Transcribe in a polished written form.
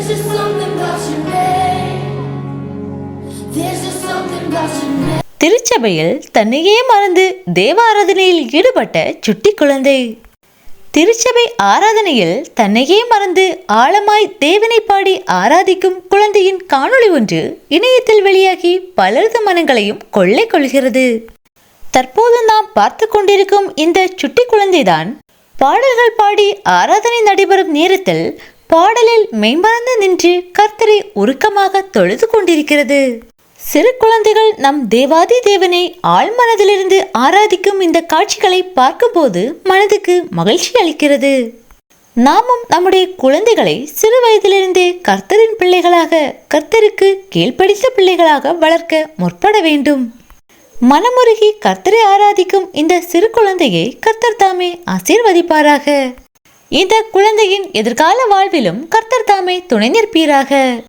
just something about your name. There's just something about your name. திருச்சபையில் தன்னையே மறந்து தேவ ஆராதனையில் ஈடுபட்ட சுட்டி குழந்தை. திருச்சபை ஆராதனையில் தன்னையே மறந்து ஆழமாய் தேவனை பாடி ஆராதிக்கும் குழந்தையின் காணொளி ஒன்று இணையத்தில் வெளியாகி பலரது மனங்களையும் கொள்ளை கொள்கிறது. தற்போது நாம் பார்த்து கொண்டிருக்கும் இந்த சுட்டி குழந்தைதான் பாடல்கள் பாடி ஆராதனை நடைபெறும் நேரத்தில் பாடலில் மெய்மறந்து நின்று கர்த்தரை உருக்கமாக தொழுது கொண்டிருக்கிறது. சிறு குழந்தைகள் நம் தேவாதி தேவனை ஆழ்மனதிலிருந்து ஆராதிக்கும் இந்த காட்சிகளை பார்க்கும்போது மனதுக்கு மகிழ்ச்சி அளிக்கிறது. நாமும் நம்முடைய குழந்தைகளை சிறு வயதிலிருந்தே கர்த்தரின் பிள்ளைகளாக, கர்த்தருக்கு கீழ்ப்படித்த பிள்ளைகளாக வளர்க்க முற்பட வேண்டும். மனமுருகி கர்த்தரை ஆராதிக்கும் இந்த சிறு குழந்தையை கர்த்தர் தாமே ஆசீர்வதிப்பாராக. இந்த குழந்தையின் எதிர்கால வாழ்விலும் கர்த்தர் தாமே துணை நிற்பீராக.